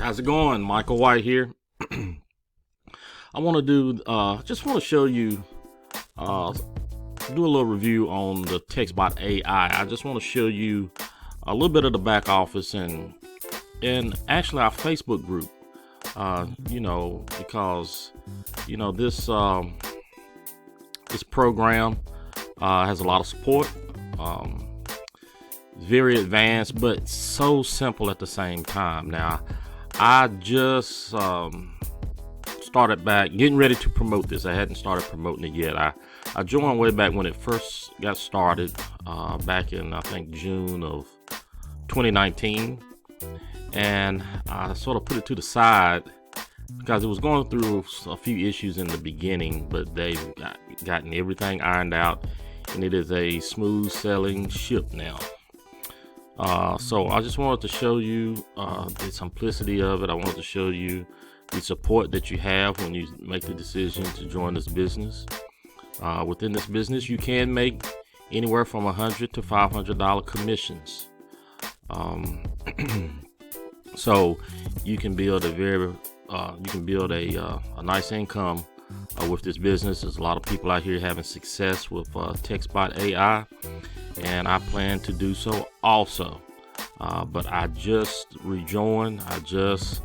How's it going? Michael White here. I want to just want to show you, do a little review on the Textbot AI. I just want to show you a little bit of the back office and actually our Facebook group. Because this program has a lot of support. Very advanced, but so simple at the same time. Now, I just started back getting ready to promote this. I hadn't started promoting it yet. I joined way back when it first got started, back in I think June of 2019, and I sort of put it to the side because it was going through a few issues in the beginning, but they've gotten everything ironed out, and it is a smooth sailing ship now. So I just wanted to show you the simplicity of it. I wanted to show you the support that you have when you make the decision to join this business. Within this business, you can make anywhere from $100 to $500 commissions. So you can build a nice income with this business. There's a lot of people out here having success with Textbot AI, and I plan to do so also. But I just rejoined. I just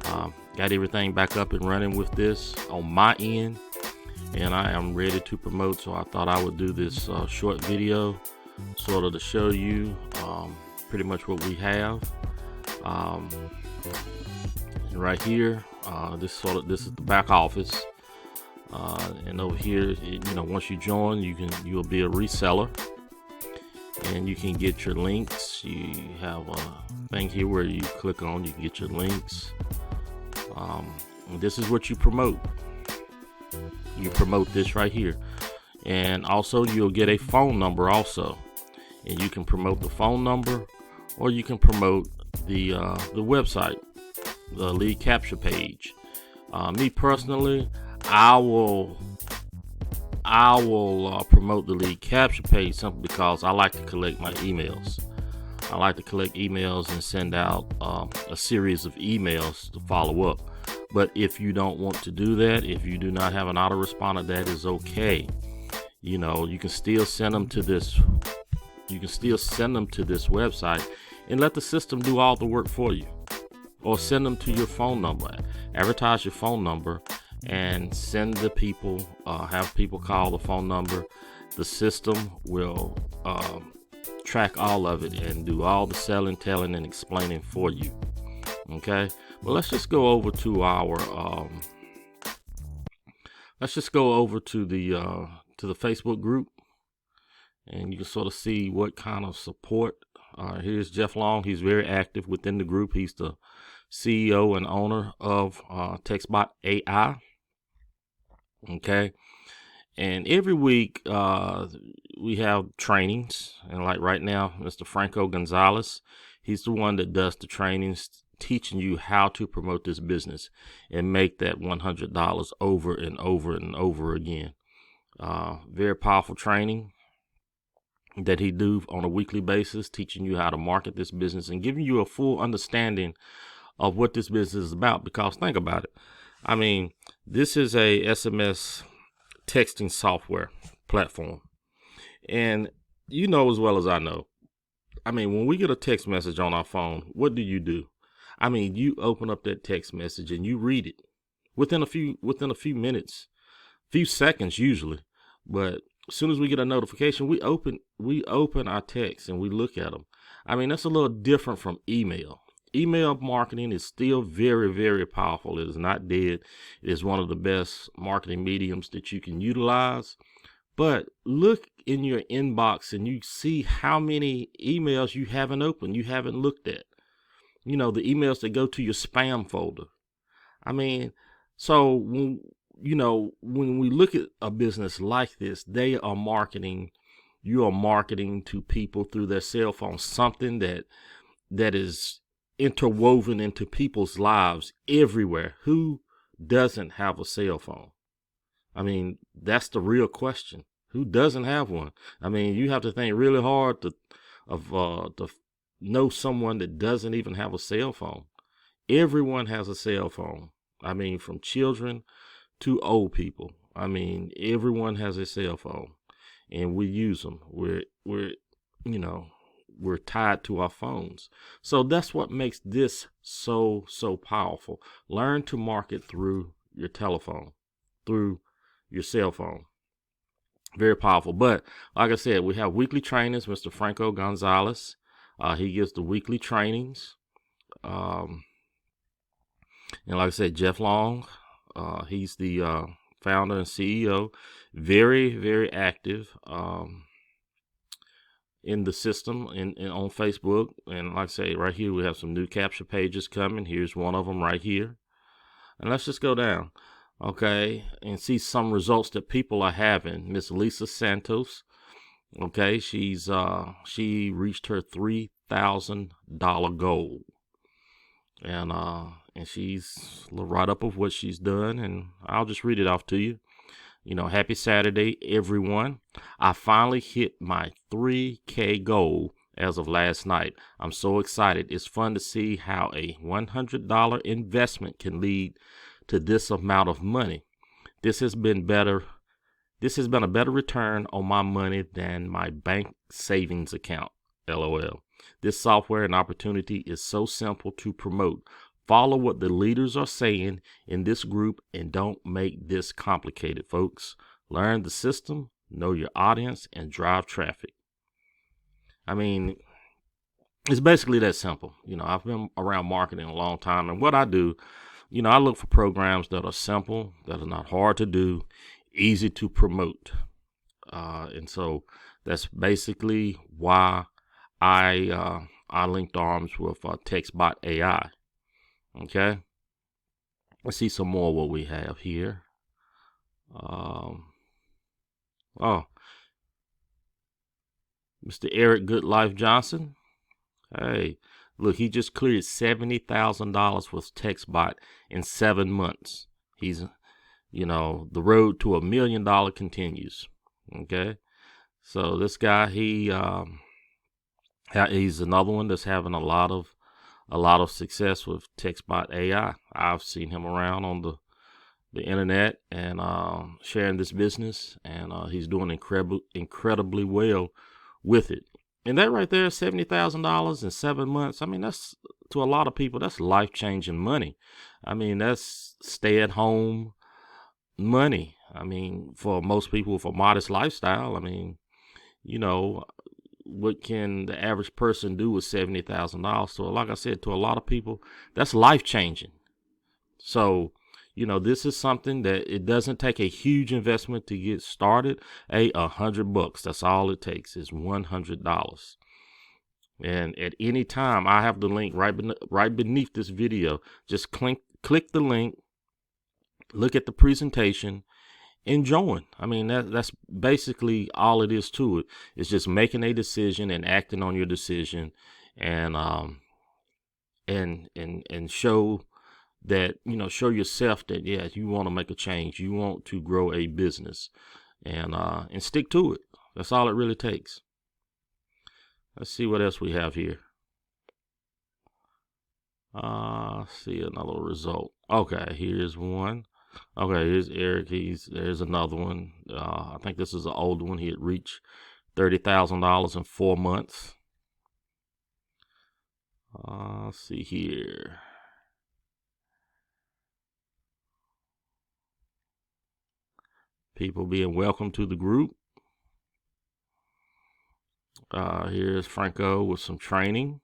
got everything back up and running with this on my end, and I am ready to promote. So I thought I would do this short video sort of to show you pretty much what we have. Right here, this is the back office, and over here, once you join, you'll be a reseller, and you can get your links. You have a thing here where you click on, you can get your links. And this is what you promote. You promote this right here, and also you'll get a phone number also, and you can promote the phone number, or you can promote the website, the lead capture page. Me personally, I will promote the lead capture page simply because I like to collect my emails. I like to collect emails and send out a series of emails to follow up. But if you don't want to do that, if you do not have an autoresponder, that is okay. You can still send them to this. You can still send them to this website and let the system do all the work for you, or send them to your phone number. Advertise your phone number and send the people, have people call the phone number. The system will track all of it and do all the selling, telling, and explaining for you. Okay, well, let's just go over to our to the Facebook group, and you can sort of see what kind of support. Here's Jeff Long. He's very active within the group. He's the CEO and owner of Textbot AI. Okay, and every week we have trainings, and like right now, Mr. Franco Gonzalez, he's the one that does the trainings, teaching you how to promote this business and make that $100 over and over and over again. Very powerful training that he do on a weekly basis, teaching you how to market this business and giving you a full understanding of what this business is about. Because think about it. I mean, this is a SMS texting software platform. And you know as well as I know, I mean, when we get a text message on our phone, what do? I mean, you open up that text message and you read it within a few minutes, few seconds usually. But as soon as we get a notification, we open our text and we look at them. I mean, that's a little different from email. Email marketing is still very, very powerful. It is not dead. It is one of the best marketing mediums that you can utilize. But look in your inbox and you see how many emails you haven't opened, you haven't looked at. The emails that go to your spam folder. I mean, so when we look at a business like this, you are marketing to people through their cell phone, something that is interwoven into people's lives everywhere. Who doesn't have a cell phone? I mean, that's the real question. Who doesn't have one? I mean, you have to think really hard to know someone that doesn't even have a cell phone. Everyone has a cell phone. I mean, from children to old people. I mean, everyone has a cell phone, and we use them. You know, we're tied to our phones. So that's what makes this so powerful. Learn to market through your telephone, through your cell phone. Very powerful. But like I said, we have weekly trainings. Mr. Franco Gonzalez, he gives the weekly trainings. And like I said, Jeff Long, he's the founder and CEO. Very active in the system and on Facebook. And like I say, right here, we have some new capture pages coming. Here's one of them right here. And let's just go down. Okay, and see some results that people are having. Miss Lisa Santos, okay, she reached her $3,000 goal, and she's a little write up of what she's done, and I'll just read it off to you. Happy Saturday, everyone. I finally hit my 3K goal as of last night. I'm so excited. It's fun to see how a $100 investment can lead to this amount of money. This has been a better return on my money than my bank savings account. LOL. This software and opportunity is so simple to promote. Follow what the leaders are saying in this group and don't make this complicated, folks. Learn the system, know your audience, and drive traffic. I mean, it's basically that simple. I've been around marketing a long time, and what I do, I look for programs that are simple, that are not hard to do, easy to promote. And so that's basically why I linked arms with Textbot AI. Okay. Let's see some more what we have here. Mr. Eric Goodlife Johnson. Hey, look, he just cleared $70,000 with Textbot in 7 months. He's, the road to $1 million continues. Okay, so this guy, he's another one that's having a lot of success with Textbot AI. I've seen him around on the internet and sharing this business, and he's doing incredibly well with it. And that right there, $70,000 in 7 months. I mean, that's, to a lot of people, that's life-changing money. I mean, that's stay-at-home money. I mean, for most people with a modest lifestyle, I mean, what can the average person do with $70,000? So, like I said, to a lot of people, that's life-changing. So, this is something that it doesn't take a huge investment to get started. $100, that's all it takes, is $100. And at any time, I have the link right beneath this video. Just click the link, look at the presentation, and join. I mean, that's basically all it is to it. It's just making a decision and acting on your decision, and show that, show yourself that, yeah, you want to make a change. You want to grow a business, and stick to it. That's all it really takes. Let's see what else we have here. See another result. Okay, here's one. Okay, here's Eric. There's another one. I think this is an old one. He had reached $30,000 in 4 months. Let's see here. People being welcome to the group. Here's Franco with some training.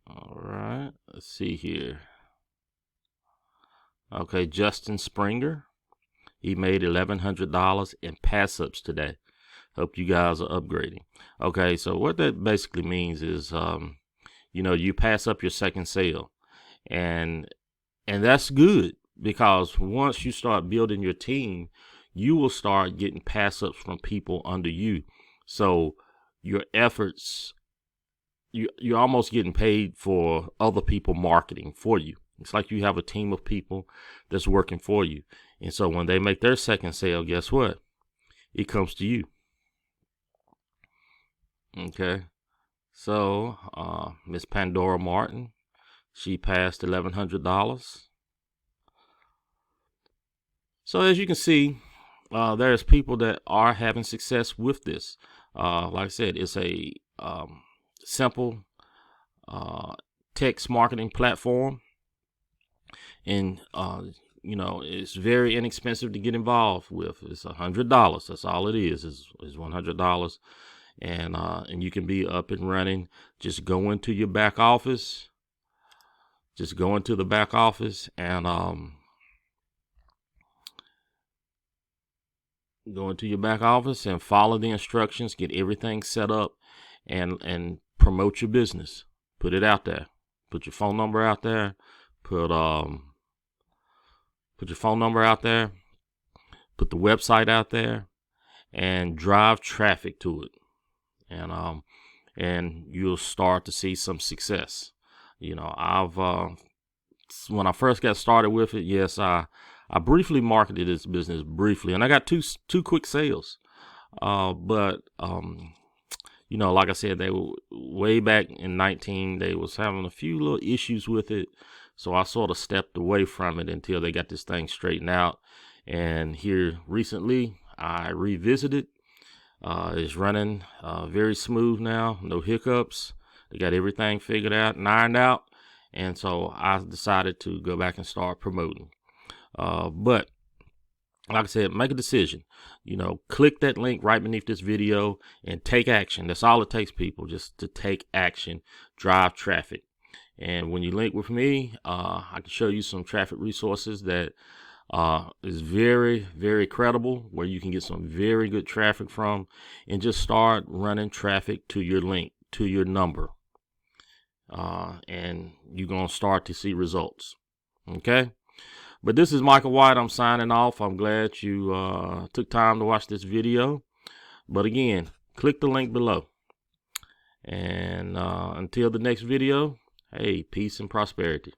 All right, let's see here. Okay, Justin Springer. He made $1,100 in pass-ups today. Hope you guys are upgrading. Okay, so what that basically means is, you pass up your second sale. And that's good, because once you start building your team, you will start getting pass-ups from people under you. So your efforts, you're almost getting paid for other people marketing for you. It's like you have a team of people that's working for you. And so when they make their second sale, guess what? It comes to you. Okay. So, Miss Pandora Martin, she passed $1,100. So as you can see, there's people that are having success with this. Like I said, it's a simple text marketing platform, and it's very inexpensive to get involved with. It's $100. That's all it is $100, and you can be up and running. Just go into your back office. Just go into the back office and go into your back office and follow the instructions. Get everything set up, and promote your business. Put it out there. Put your phone number out there. Put your phone number out there. Put the website out there, and drive traffic to it. And you'll start to see some success. I've when I first got started with it, yes, I briefly marketed this business briefly, and I got two quick sales. But like I said, they were way back in 19. They was having a few little issues with it, so I sort of stepped away from it until they got this thing straightened out. And here recently, I revisited. It's running very smooth now, no hiccups. They got everything figured out and ironed out, and so I decided to go back and start promoting. But like I said, make a decision. Click that link right beneath this video and take action. That's all it takes, people, just to take action, drive traffic. And when you link with me, I can show you some traffic resources that is very, very credible, where you can get some very good traffic from, and just start running traffic to your link, to your number. And you're going to start to see results. Okay. But this is Micah White. I'm signing off. I'm glad you took time to watch this video. But again, click the link below. And until the next video, hey, peace and prosperity.